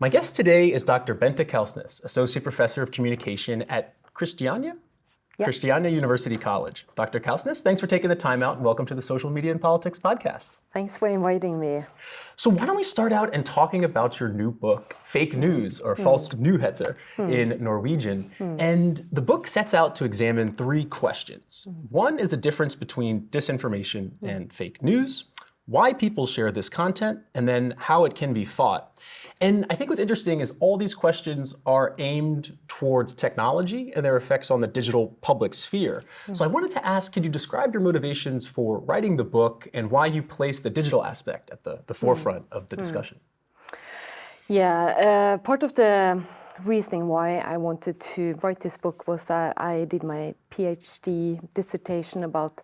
My guest today is Dr. Bente Kalsnes, Associate Professor of Communication at Christiania University College. Dr. Kalsnes, thanks for taking the time out and welcome to the Social Media and Politics podcast. Thanks for inviting me. So why don't we start out and talking about your new book, Fake News, or Falsk Nyheter in Norwegian. And the book sets out to examine three questions. One is the difference between disinformation and fake news, why people share this content, and then how it can be fought. And I think what's interesting is all these questions are aimed towards technology and their effects on the digital public sphere. So I wanted to ask, can you describe your motivations for writing the book and why you place the digital aspect at the forefront of the discussion? Yeah, part of the reasoning why I wanted to write this book was that I did my PhD dissertation about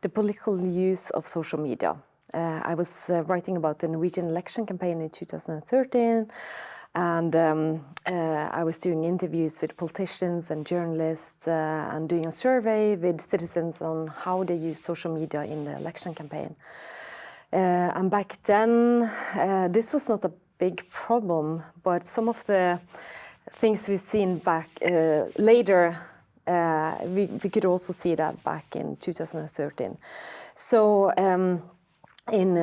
the political use of social media. I was writing about the Norwegian election campaign in 2013, and I was doing interviews with politicians and journalists and doing a survey with citizens on how they use social media in the election campaign. And back then, this was not a big problem, but some of the things we've seen back later, we could also see that back in 2013. So. In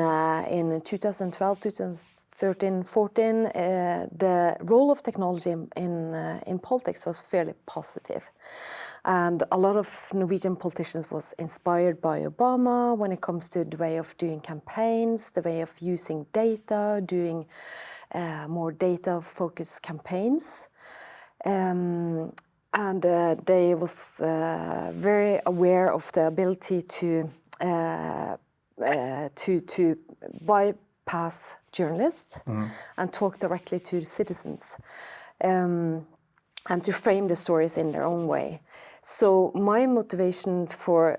2012, 2013, 14, the role of technology in politics was fairly positive. And a lot of Norwegian politicians was inspired by Obama when it comes to the way of doing campaigns, the way of using data, doing more data-focused campaigns. And they was very aware of the ability to bypass journalists and talk directly to citizens and to frame the stories in their own way. So my motivation for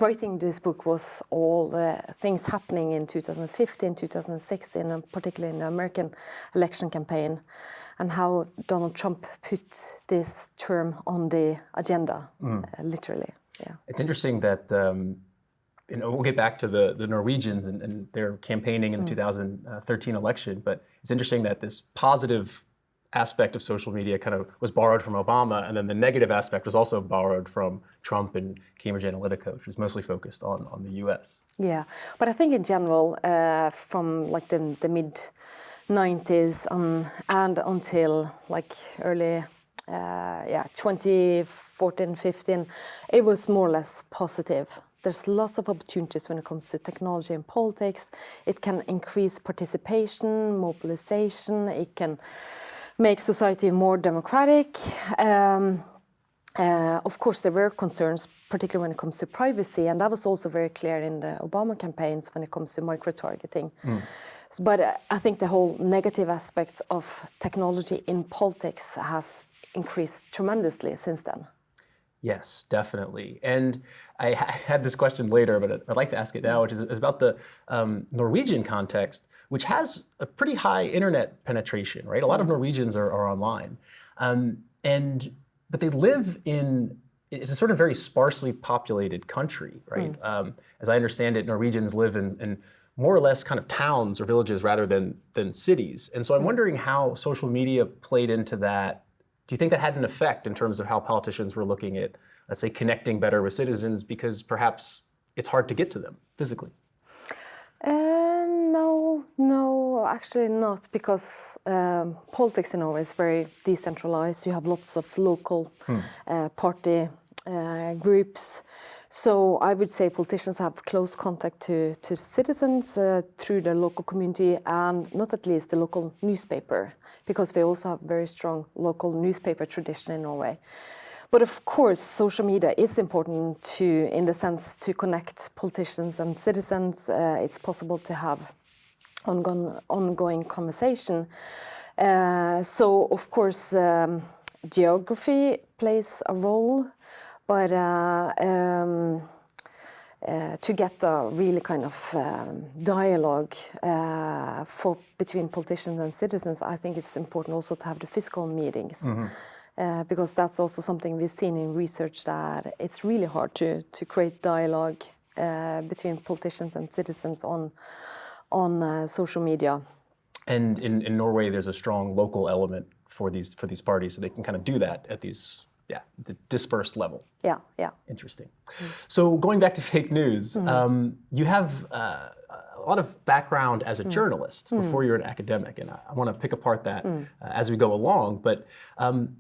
writing this book was all the things happening in 2015, 2016, and particularly in the American election campaign, and how Donald Trump put this term on the agenda, literally. Yeah. It's interesting that we'll get back to the Norwegians and their campaigning in the 2013 election, but it's interesting that this positive aspect of social media kind of was borrowed from Obama, and then the negative aspect was also borrowed from Trump and Cambridge Analytica, which was mostly focused on the US. Yeah, but I think in general, from like the mid-90s and until like early 2014, 15, it was more or less positive. There's lots of opportunities when it comes to technology and politics. It can increase participation, mobilization. It can make society more democratic. Of course, there were concerns, particularly when it comes to privacy, and that was also very clear in the Obama campaigns when it comes to micro-targeting. But I think the whole negative aspects of technology in politics has increased tremendously since then. Yes, definitely. And I had this question later, but I'd like to ask it now, which is about the Norwegian context, which has a pretty high internet penetration, right? A lot of Norwegians are online. But they live it's a sort of very sparsely populated country, right? As I understand it, Norwegians live in more or less kind of towns or villages rather than cities. And so I'm wondering how social media played into that. Do you think that had an effect in terms of how politicians were looking at, let's say, connecting better with citizens because perhaps it's hard to get to them physically? No, actually not, because politics in Norway is very decentralized. You have lots of local party groups. So I would say politicians have close contact to citizens through the local community and not at least the local newspaper, because we also have very strong local newspaper tradition in Norway. But of course, social media is important in the sense to connect politicians and citizens. It's possible to have ongoing conversation. So of course, geography plays a role. But to get a really kind of dialogue between politicians and citizens, I think it's important also to have the physical meetings. Because that's also something we've seen in research, that it's really hard to create dialogue between politicians and citizens on social media. And in Norway, there's a strong local element for these parties, so they can kind of do that at these, the dispersed level. Yeah, yeah. Interesting. So going back to fake news, you have a lot of background as a journalist before you're an academic, and I want to pick apart that as we go along. But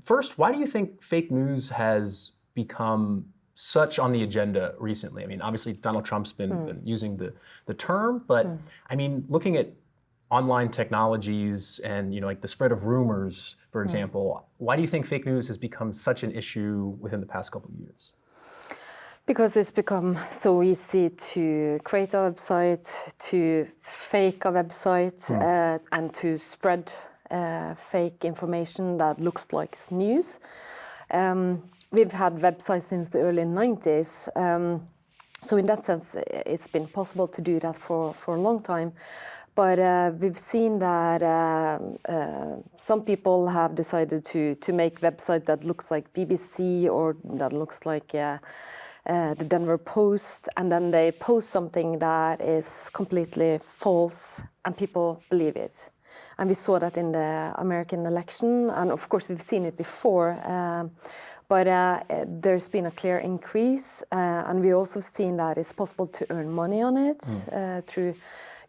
first, why do you think fake news has become such on the agenda recently? I mean, obviously Donald Trump's been using the term, but I mean, looking at online technologies and like the spread of rumors, for example, why do you think fake news has become such an issue within the past couple of years? Because it's become so easy to create a website, to fake a website, and to spread fake information that looks like news. We've had websites since the early 90s. So in that sense, it's been possible to do that for a long time. But we've seen that some people have decided to make website that looks like BBC or that looks like the Denver Post, and then they post something that is completely false, and people believe it. And we saw that in the American election, and of course we've seen it before. But there's been a clear increase, and we also seen that it's possible to earn money on it through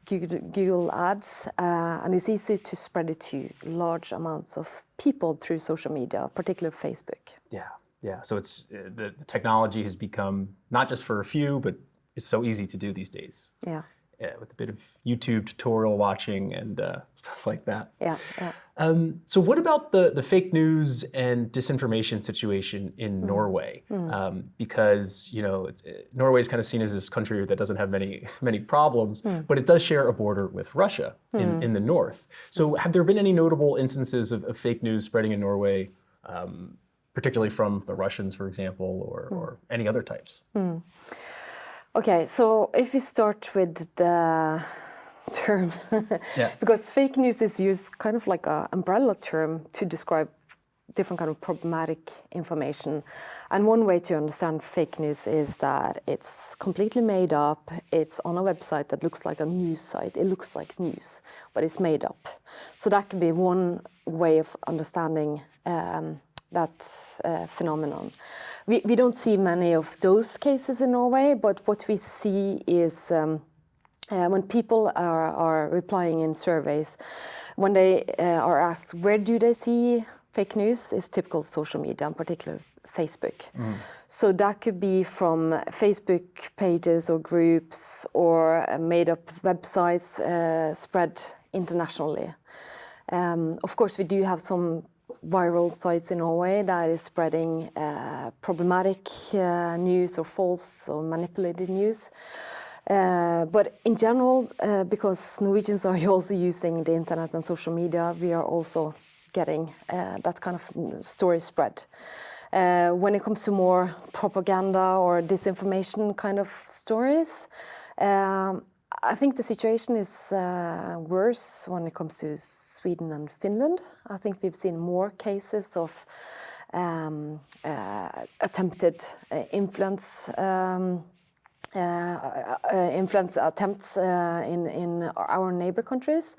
Google ads, and it's easy to spread it to large amounts of people through social media, particularly Facebook. Yeah. So it's the technology has become not just for a few, but it's so easy to do these days. Yeah. With a bit of YouTube tutorial watching and stuff like that. Yeah. So what about the fake news and disinformation situation in Norway? Because Norway is kind of seen as this country that doesn't have many problems, but it does share a border with Russia in the north. So have there been any notable instances of fake news spreading in Norway, particularly from the Russians, for example, or any other types? Okay, so if we start with the term, because fake news is used kind of like an umbrella term to describe different kind of problematic information. And one way to understand fake news is that it's completely made up. It's on a website that looks like a news site. It looks like news, but it's made up. So that can be one way of understanding that phenomenon. We don't see many of those cases in Norway, but what we see is when people are replying in surveys, when they are asked where do they see fake news, is typical social media, in particular Facebook. So that could be from Facebook pages or groups or made-up websites spread internationally. Of course, we do have some viral sites in Norway that is spreading problematic news or false or manipulated news. But in general, because Norwegians are also using the internet and social media, we are also getting that kind of story spread. When it comes to more propaganda or disinformation kind of stories, I think the situation is worse when it comes to Sweden and Finland. I think we've seen more cases of attempted influence attempts in our neighbor countries.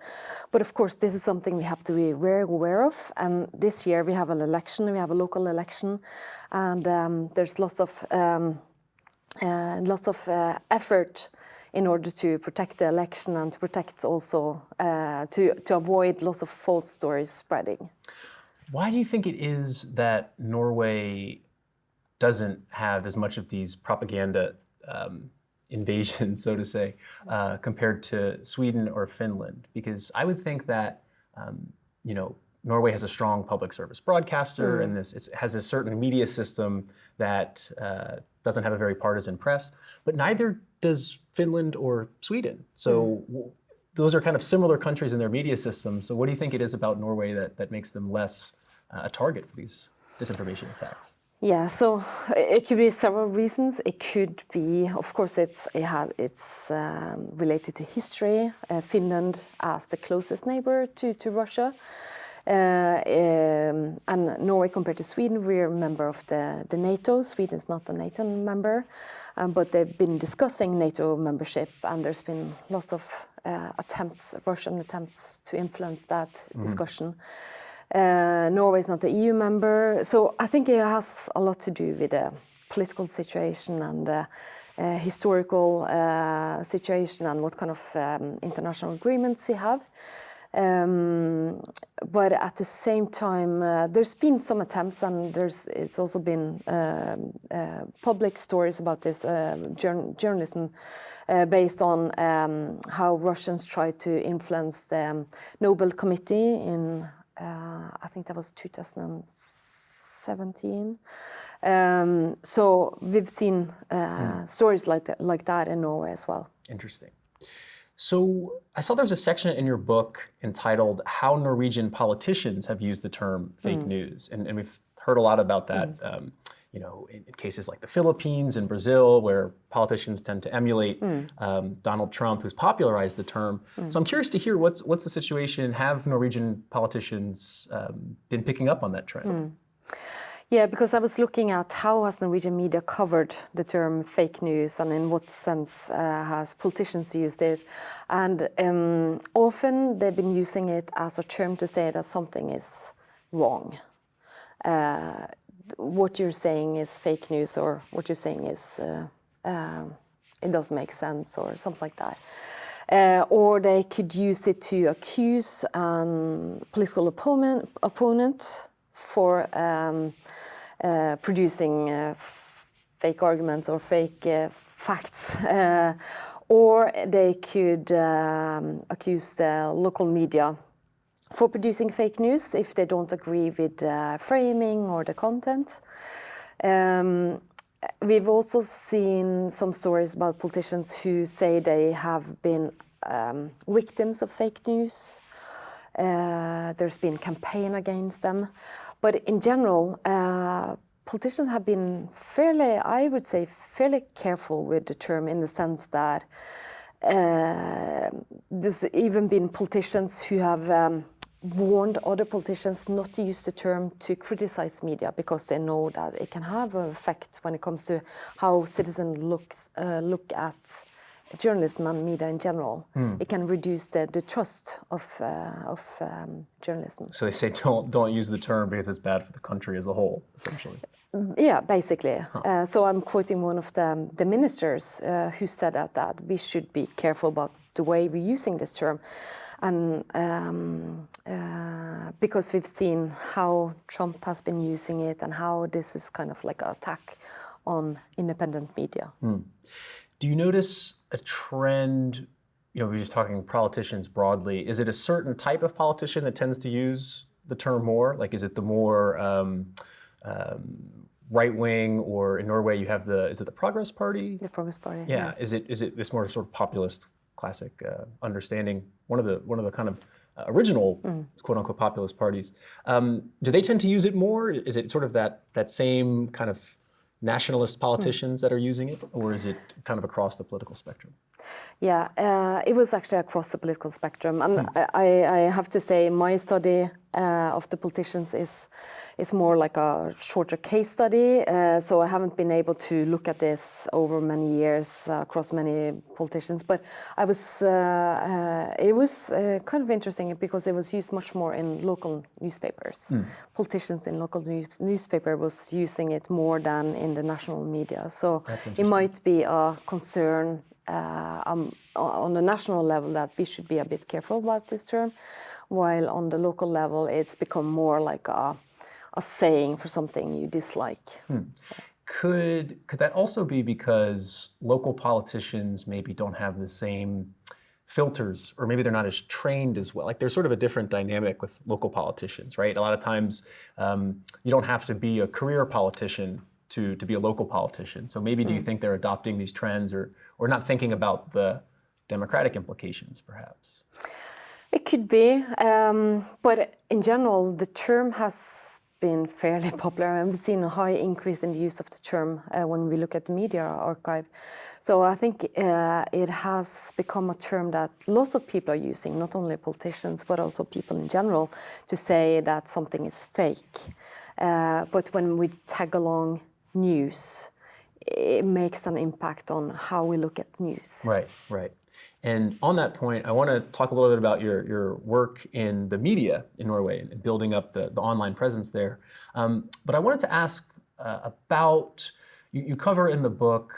But of course, this is something we have to be very aware of. And this year we have an election, we have a local election, and there's lots of effort in order to protect the election and to protect also, to avoid lots of false stories spreading. Why do you think it is that Norway doesn't have as much of these propaganda invasions, so to say, compared to Sweden or Finland? Because I would think that, Norway has a strong public service broadcaster, and it has a certain media system that doesn't have a very partisan press, but neither does Finland or Sweden. So those are kind of similar countries in their media system. So what do you think it is about Norway that makes them less a target for these disinformation attacks? Yeah, so it could be several reasons. It could be, of course, it's related to history. Finland as the closest neighbor to Russia. And Norway, compared to Sweden, we're a member of the NATO. Sweden is not a NATO member, but they've been discussing NATO membership, and there's been lots of Russian attempts to influence that discussion. Norway is not an EU member, so I think it has a lot to do with the political situation and the historical situation and what kind of international agreements we have. But at the same time, there's been some attempts, and it's also been public stories about this journalism based on how Russians tried to influence the Nobel Committee in, I think that was 2017. So we've seen stories like that in Norway as well. Interesting. So I saw there's a section in your book entitled "How Norwegian Politicians Have Used the Term Fake News," and we've heard a lot about that. In cases like the Philippines and Brazil, where politicians tend to emulate Donald Trump, who's popularized the term. So I'm curious to hear what's the situation. Have Norwegian politicians been picking up on that trend? Yeah, because I was looking at how has Norwegian media covered the term fake news, and in what sense has politicians used it. And often they've been using it as a term to say that something is wrong. What you're saying is fake news, or what you're saying is it doesn't make sense, or something like that. Or they could use it to accuse a political opponent for producing fake arguments or fake facts. Or they could accuse the local media for producing fake news if they don't agree with the framing or the content. We've also seen some stories about politicians who say they have been victims of fake news. There's been campaign against them. But in general, politicians have been fairly careful with the term, in the sense that there's even been politicians who have warned other politicians not to use the term to criticize media, because they know that it can have an effect when it comes to how citizens look at journalism and media in general. It can reduce the trust of journalism. So they say don't use the term because it's bad for the country as a whole, essentially. Yeah, basically. So I'm quoting one of the ministers who said that we should be careful about the way we're using this term, and because we've seen how Trump has been using it and how this is kind of like an attack on independent media. Do you notice a trend? We're just talking politicians broadly. Is it a certain type of politician that tends to use the term more? Like, is it the more right-wing, or in Norway you have is it the Progress Party? The Progress Party. Yeah. Is it this more sort of populist, classic understanding? One of the kind of original quote-unquote populist parties. Do they tend to use it more? Is it sort of that same kind of nationalist politicians that are using it, or is it kind of across the political spectrum? Yeah, it was actually across the political spectrum, and I have to say my study of the politicians is more like a shorter case study, so I haven't been able to look at this over many years across many politicians, but it was kind of interesting because it was used much more in local newspapers. Politicians in local newspaper was using it more than in the national media, so it might be a concern on the national level that we should be a bit careful about this term, while on the local level it's become more like a saying for something you dislike. Could that also be because local politicians maybe don't have the same filters, or maybe they're not as trained as well? Like, there's sort of a different dynamic with local politicians, right? A lot of times you don't have to be a career politician to be a local politician. So maybe do you think they're adopting these trends, or not thinking about the democratic implications, perhaps? It could be, but in general, the term has been fairly popular, and we've seen a high increase in the use of the term when we look at the media archive. So I think it has become a term that lots of people are using, not only politicians, but also people in general, to say that something is fake. But when we tag along news, it makes an impact on how we look at news. Right, right. And on that point, I want to talk a little bit about your work in the media in Norway and building up the online presence there. But I wanted to ask about, you cover in the book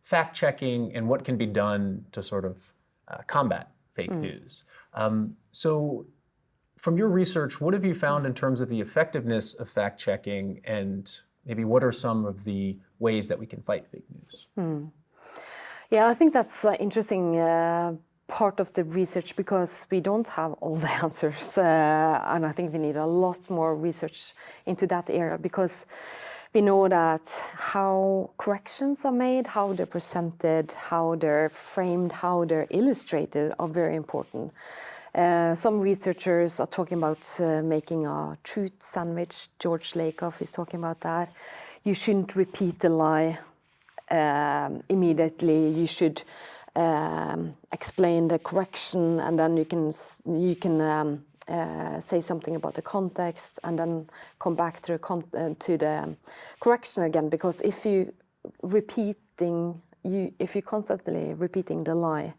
fact-checking and what can be done to sort of combat fake news. So from your research, what have you found in terms of the effectiveness of fact-checking, and maybe what are some of the ways that we can fight fake news? Yeah, I think that's an interesting part of the research, because we don't have all the answers. And I think we need a lot more research into that area, because we know that how corrections are made, how they're presented, how they're framed, how they're illustrated are very important. Some researchers are talking about making a truth sandwich. George Lakoff is talking about that. You shouldn't repeat the lie immediately. You should explain the correction, and then you can say something about the context, and then come back to the correction again. Because if you constantly repeating the lie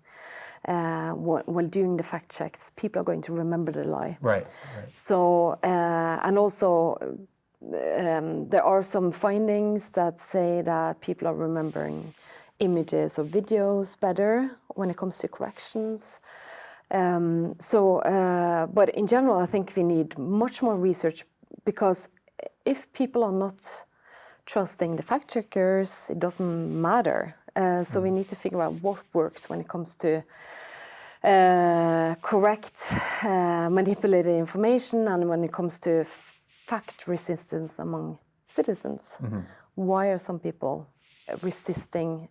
while doing the fact checks, people are going to remember the lie. Right. So and also. There are some findings that say that people are remembering images or videos better when it comes to corrections. But in general, I think we need much more research, because if people are not trusting the fact checkers, it doesn't matter. So we need to figure out what works when it comes to correct manipulated information, and when it comes to fact resistance among citizens. Why are some people resisting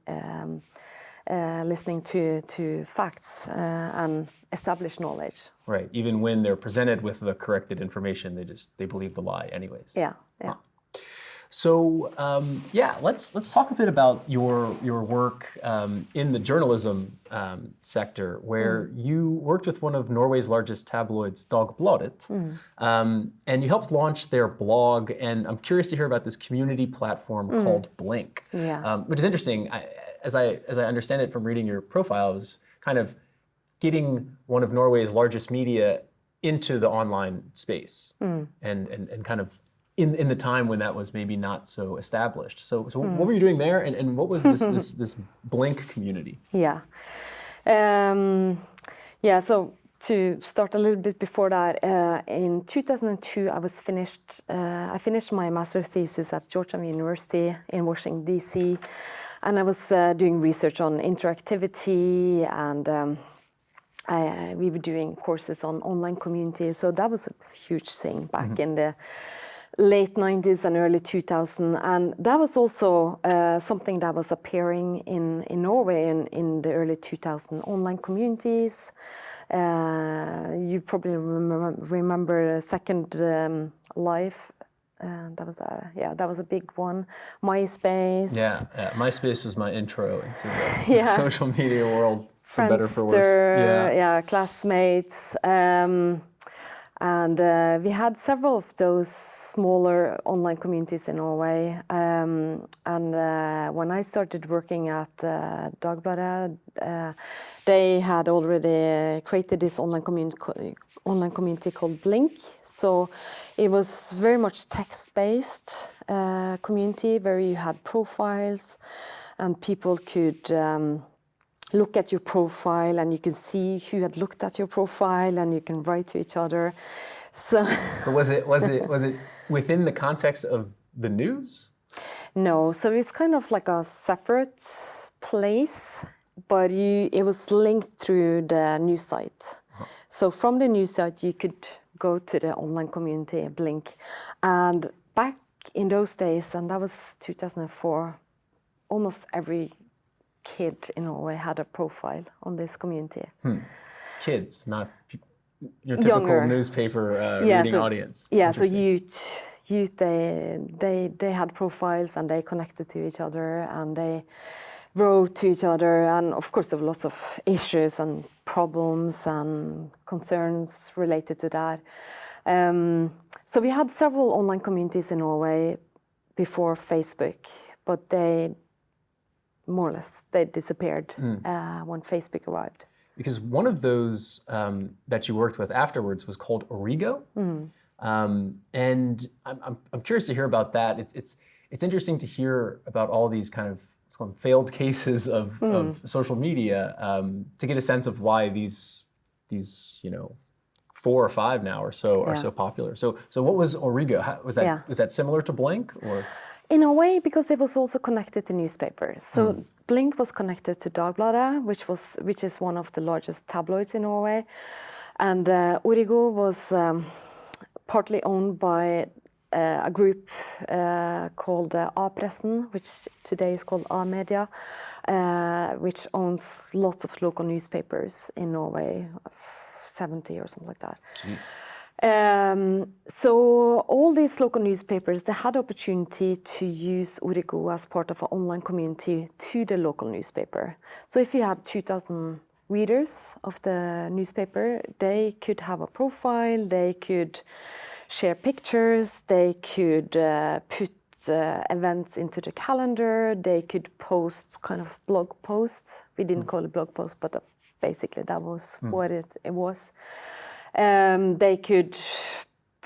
listening to facts and established knowledge? Right. Even when they're presented with the corrected information, they believe the lie anyways. Yeah. Huh. So let's talk a bit about your work in the journalism sector, where you worked with one of Norway's largest tabloids, Dagbladet, and you helped launch their blog. And I'm curious to hear about this community platform called Blink, which is interesting. As I understand it from reading your profile, it was kind of getting one of Norway's largest media into the online space, and kind of in the time when that was maybe not so established. So what were you doing there, and what was this Blink community? Yeah. So to start a little bit before that, in 2002, I finished my master thesis at Georgetown University in Washington, D.C., and I was doing research on interactivity, and we were doing courses on online communities. So that was a huge thing back in the late 90s and early 2000s, and that was also something that was appearing in Norway in the early 2000s, online communities. You probably remember Second Life. That was a big one. MySpace. Yeah, MySpace was my intro into the social media world, for Friendster, better for worse. Classmates. And we had several of those smaller online communities in Norway. And when I started working at Dagbladet, they had already created this online community called Blink. So it was very much text-based community, where you had profiles, and people could look at your profile, and you can see who had looked at your profile, and you can write to each other. So but was it within the context of the news? No, so it's kind of like a separate place, but it was linked through the news site. So from the news site, you could go to the online community, Blink. And back in those days, and that was 2004, almost every kid in Norway had a profile on this community. Kids, not your typical Younger. newspaper reading audience. Yeah, so youth youth, they had profiles and they connected to each other and they wrote to each other, and of course there were lots of issues and problems and concerns related to that. So we had several online communities in Norway before Facebook, but they more or less they disappeared when Facebook arrived. Because one of those that you worked with afterwards was called Origo, and I'm curious to hear about that. It's interesting to hear about all these kind of failed cases of social media to get a sense of why these 4 or 5 now or so are so popular. So what was Origo? Was that similar to Blink or? In a way, because it was also connected to newspapers. So Blink was connected to Dagbladet, which is one of the largest tabloids in Norway, and Origo was partly owned by a group called A-pressen, which today is called A-media, which owns lots of local newspapers in Norway, 70 or something like that. So all these local newspapers, they had the opportunity to use Origo as part of an online community to the local newspaper. So if you had 2,000 readers of the newspaper, they could have a profile, they could share pictures, they could put events into the calendar, they could post kind of blog posts. We didn't call it blog posts, but basically that was what it was. They could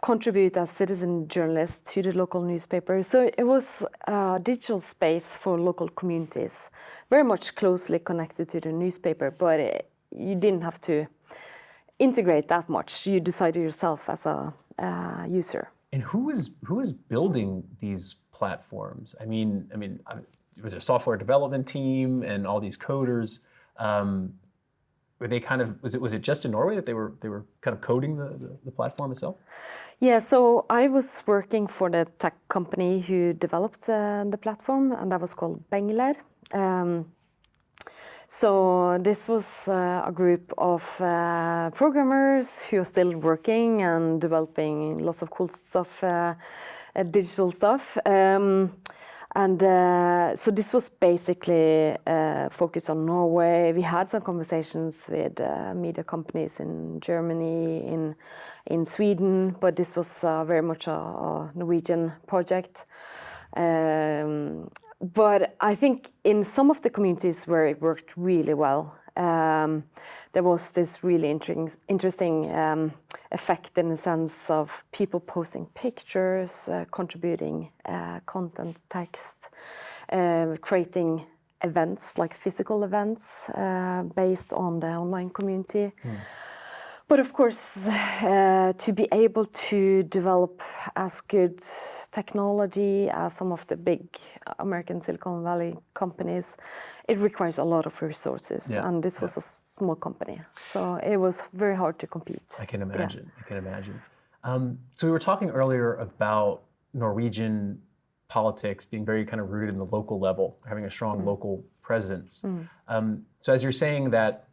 contribute as citizen journalists to the local newspaper. So it was a digital space for local communities, very much closely connected to the newspaper, but you didn't have to integrate that much. You decided yourself as a user. And who is building these platforms? I mean, was there a software development team and all these coders? Were they kind of was it just in Norway that they were kind of coding the platform itself? Yeah, so I was working for the tech company who developed the platform, and that was called Bengler. So this was a group of programmers who are still working and developing lots of cool stuff, digital stuff. So this was basically focused on Norway. We had some conversations with media companies in Germany, in Sweden, but this was very much a Norwegian project. But I think in some of the communities where it worked really well, there was this really interesting effect in the sense of people posting pictures, contributing content, text, creating events, like physical events based on the online community. But of course, to be able to develop as good technology as some of the big American Silicon Valley companies, it requires a lot of resources. Yeah. And this was a small company. So it was very hard to compete. I can imagine. Yeah. I can imagine. So we were talking earlier about Norwegian politics being very kind of rooted in the local level, having a strong local presence. So as you're saying that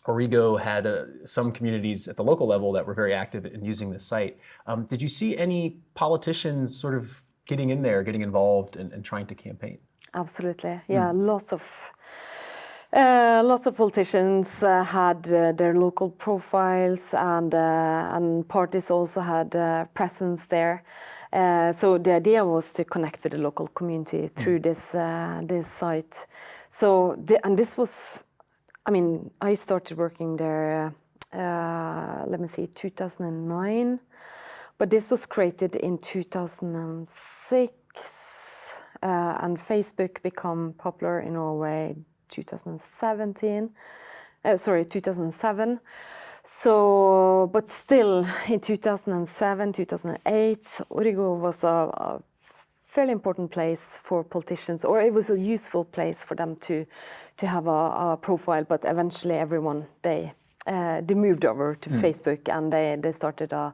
Origo had some communities at the local level that were very active in using the site. Did you see any politicians sort of getting in there, getting involved and trying to campaign? Absolutely, yeah. Lots of politicians had their local profiles, and parties also had presence there. So the idea was to connect with the local community through this site. So this was. I mean, I started working there, 2009, but this was created in 2006, and Facebook became popular in Norway 2007. So, but still in 2007, 2008, Origo was a fairly important place for politicians, or it was a useful place for them to have a profile. But eventually, everyone they moved over to Facebook, and they started a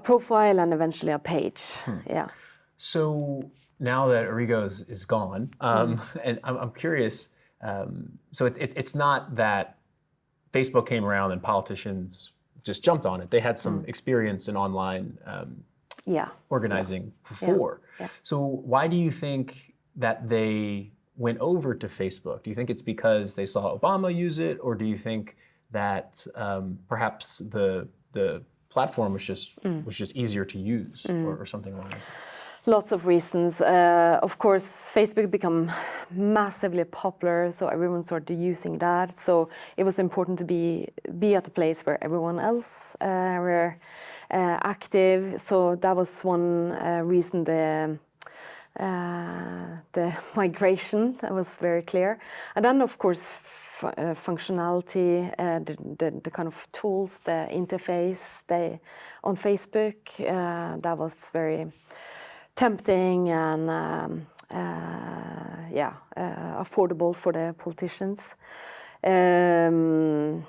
profile and eventually a page. Yeah. So now that Origo is gone, and I'm curious. So it's not that Facebook came around and politicians just jumped on it. They had some experience in online organizing before. Yeah. So why do you think that they went over to Facebook? Do you think it's because they saw Obama use it, or do you think that perhaps the platform was just easier to use, or something along those lines? Lots of reasons. Of course, Facebook became massively popular, so everyone started using that. So it was important to be at a place where everyone else were active. So that was one reason. The migration, that was very clear. And then, of course, functionality, the kind of tools, the interface on Facebook, that was very tempting and affordable for the politicians. And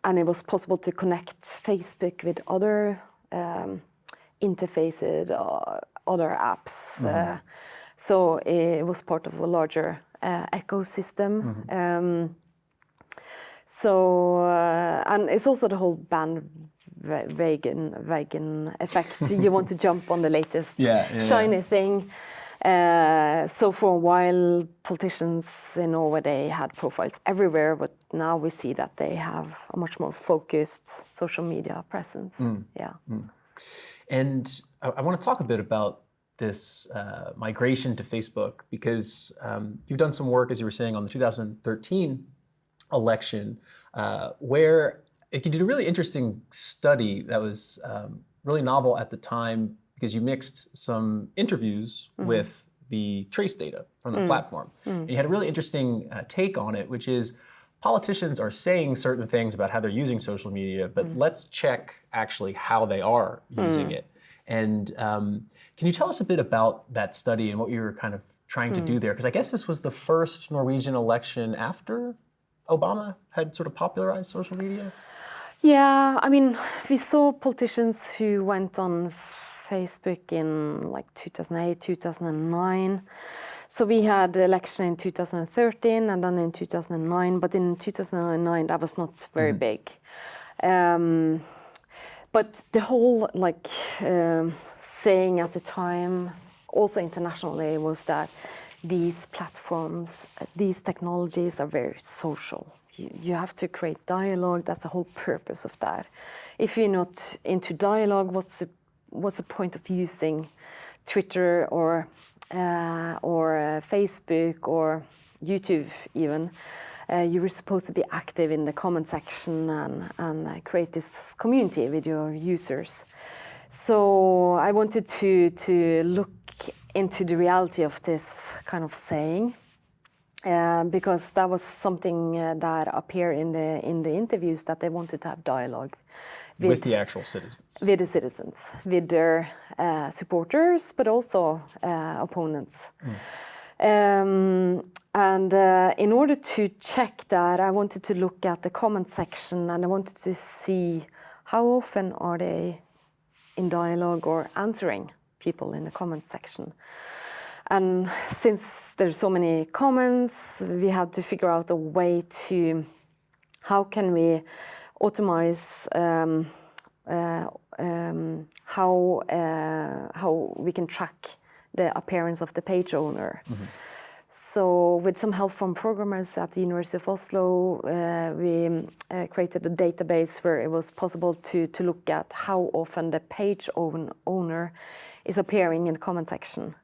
it was possible to connect Facebook with other interfaces or other apps. So it was part of a larger ecosystem. And it's also the whole bandwagon effect. You want to jump on the latest shiny thing. So for a while, politicians in Norway, they had profiles everywhere, but now we see that they have a much more focused social media presence. And I want to talk a bit about this migration to Facebook, because you've done some work, as you were saying, on the 2013 election, where you did a really interesting study that was really novel at the time, because you mixed some interviews with the trace data from the platform. And you had a really interesting take on it, which is politicians are saying certain things about how they're using social media, but let's check actually how they are using it. And can you tell us a bit about that study and what you were kind of trying to do there? Because I guess this was the first Norwegian election after Obama had sort of popularized social media. Yeah, I mean, we saw politicians who went on Facebook in like 2008, 2009. So we had the election in 2013 and then in 2009, but in 2009 that was not very big. But the whole saying at the time, also internationally, was that these platforms, these technologies are very social. You have to create dialogue. That's the whole purpose of that. If you're not into dialogue, what's the point of using Twitter or Facebook or YouTube even? You were supposed to be active in the comment section and create this community with your users. So I wanted to look into the reality of this kind of saying, because that was something that appeared in the interviews, that they wanted to have dialogue with the actual citizens. With the citizens, with their supporters, but also opponents. And in order to check that, I wanted to look at the comment section, and I wanted to see how often are they in dialogue or answering people in the comment section. And since there's so many comments, we had to figure out a way to, how can we optimize how we can track the appearance of the page owner. So with some help from programmers at the University of Oslo, we created a database where it was possible to look at how often the page owner is appearing in the comment section.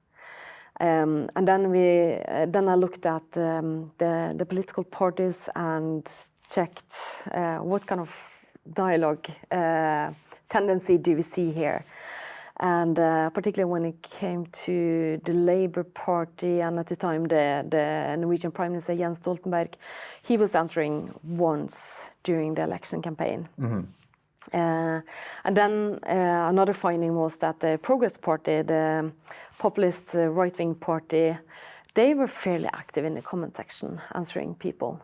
And then I looked at the political parties and checked what kind of dialogue tendency do we see here. And particularly when it came to the Labour Party, and at the time the Norwegian Prime Minister Jens Stoltenberg, he was answering once during the election campaign. And then another finding was that the Progress Party, the populist right-wing party, they were fairly active in the comment section, answering people.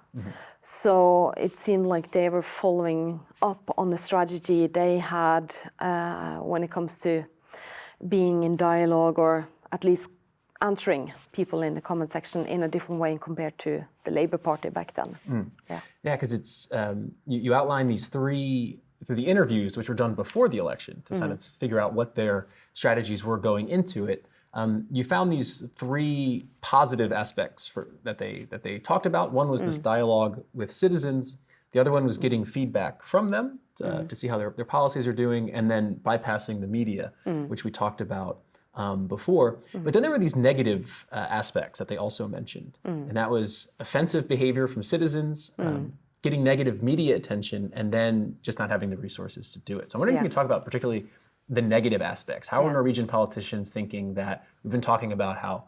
So it seemed like they were following up on the strategy they had when it comes to being in dialogue, or at least answering people in the comment section in a different way compared to the Labour Party back then. Yeah, because it's you outline these three through the interviews, which were done before the election, to kind of figure out what their strategies were going into it, you found these 3 positive aspects that they talked about. One was this dialogue with citizens. The other one was getting feedback from them to see how their policies are doing, and then bypassing the media, which we talked about before. But then there were these negative aspects that they also mentioned, and that was offensive behavior from citizens, getting negative media attention, and then just not having the resources to do it. So I'm wondering if you could talk about particularly the negative aspects. How are Norwegian politicians thinking that, we've been talking about how,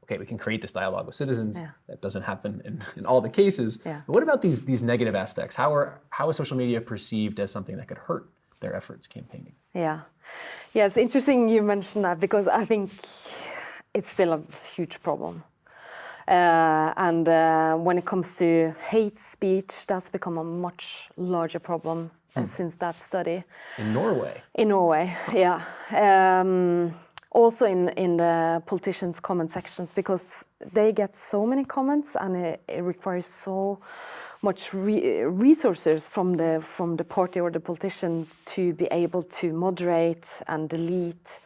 okay, we can create this dialogue with citizens. That doesn't happen in all the cases. But what about these negative aspects? How is social media perceived as something that could hurt their efforts campaigning? Yeah, it's interesting you mentioned that, because I think it's still a huge problem. And when it comes to hate speech, that's become a much larger problem since that study. In Norway? In Norway, yeah. Also in the politicians' comment sections, because they get so many comments, and it requires so much resources from the party or the politicians to be able to moderate and delete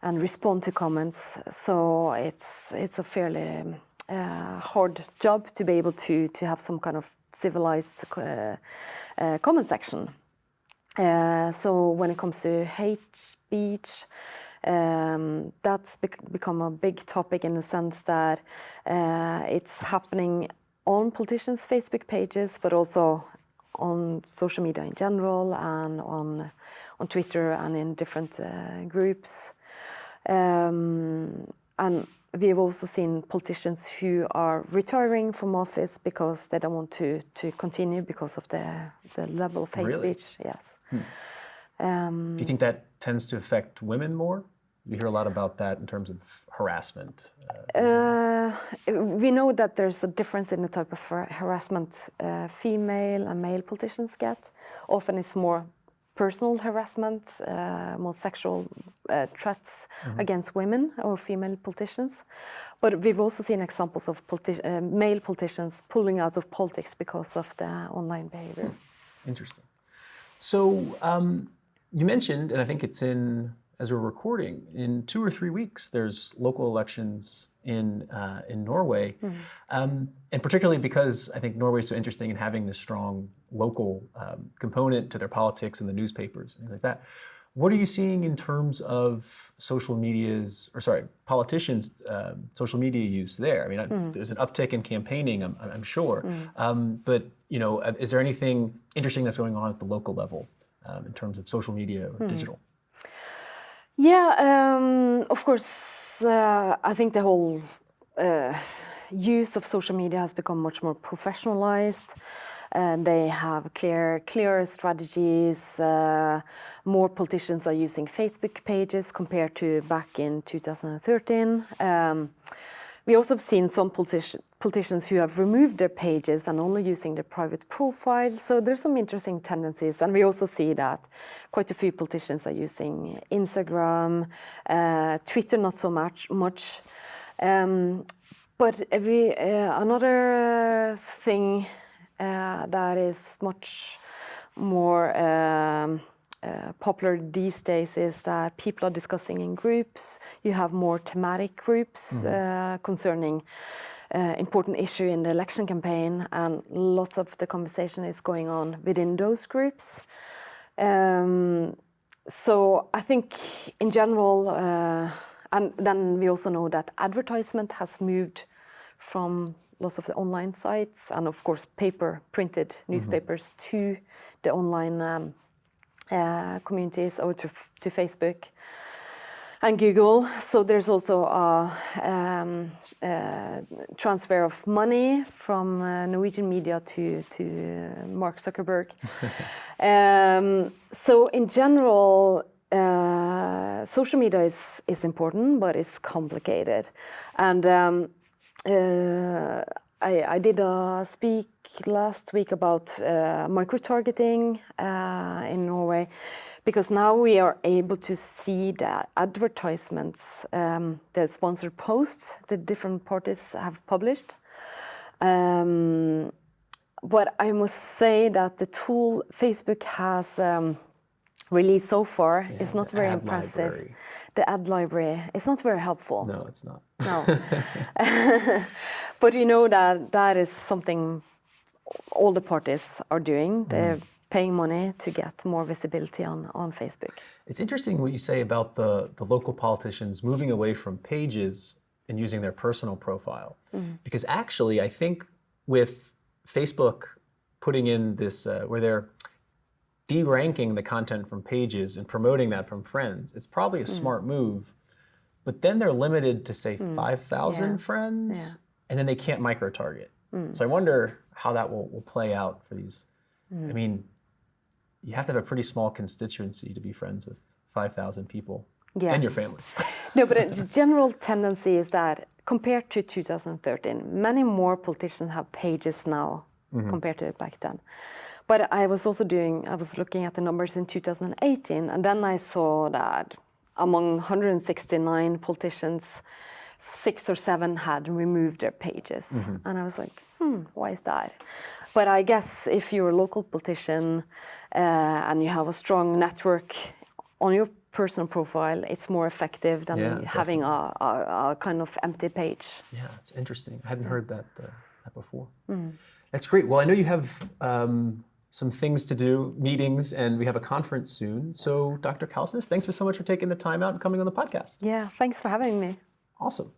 and respond to comments. So it's a fairly hard job to be able to have some kind of civilized comment section. So when it comes to hate speech, that's become a big topic, in the sense that it's happening on politicians' Facebook pages, but also on social media in general, and on Twitter, and in different groups. And we've also seen politicians who are retiring from office because they don't want to continue because of the level of hate speech. Yes. Do you think that tends to affect women more? We hear a lot about that in terms of harassment. We know that there's a difference in the type of harassment female and male politicians get. Often it's more personal harassment, more sexual threats against women or female politicians. But we've also seen examples of male politicians pulling out of politics because of the online behavior. Interesting. So you mentioned, and I think it's as we're recording, in 2 or 3 weeks, there's local elections in Norway, and particularly because I think Norway is so interesting in having this strong local component to their politics and the newspapers and things like that. What are you seeing in terms of politicians' social media use there? I mean, there's an uptick in campaigning, I'm sure, but is there anything interesting that's going on at the local level in terms of social media or digital? Yeah, of course, I think the whole use of social media has become much more professionalized. They have clear strategies. More politicians are using Facebook pages compared to back in 2013. We also have seen some politicians who have removed their pages and only using their private profile. So there's some interesting tendencies. And we also see that quite a few politicians are using Instagram, Twitter not so much. But another thing that is much more popular these days is that people are discussing in groups. You have more thematic groups concerning important issue in the election campaign, and lots of the conversation is going on within those groups. So I think in general, and then we also know that advertisement has moved from lots of the online sites and of course printed newspapers to the online communities, or to Facebook and Google. So there's also a transfer of money from Norwegian media to Mark Zuckerberg. So in general, social media is important, but it's complicated. And I did a speak last week about micro-targeting in Norway, because now we are able to see the advertisements, the sponsored posts the different parties have published. And But I must say that the tool Facebook has released so far is not very impressive. Library. The ad library is not very helpful. No, it's not. No. But you know that is something all the parties are doing. They're paying money to get more visibility on Facebook. It's interesting what you say about the local politicians moving away from pages and using their personal profile. Because actually, I think with Facebook putting in this, where they're de-ranking the content from pages and promoting that from friends, it's probably a smart move. But then they're limited to, say, 5,000 friends, and then they can't micro-target. So I wonder how that will play out for these. I mean, you have to have a pretty small constituency to be friends with 5,000 people and your family. No, but the general tendency is that compared to 2013, many more politicians have pages now compared to back then. But I was looking at the numbers in 2018, and then I saw that among 169 politicians, 6 or 7 had removed their pages. And I was like, why is that? But I guess if you're a local politician and you have a strong network on your personal profile, it's more effective than having a kind of empty page. Yeah, it's interesting. I hadn't heard that before. That's great. Well, I know you have some things to do, meetings, and we have a conference soon. So, Dr. Kalsnes, thanks so much for taking the time out and coming on the podcast. Yeah, thanks for having me. Awesome.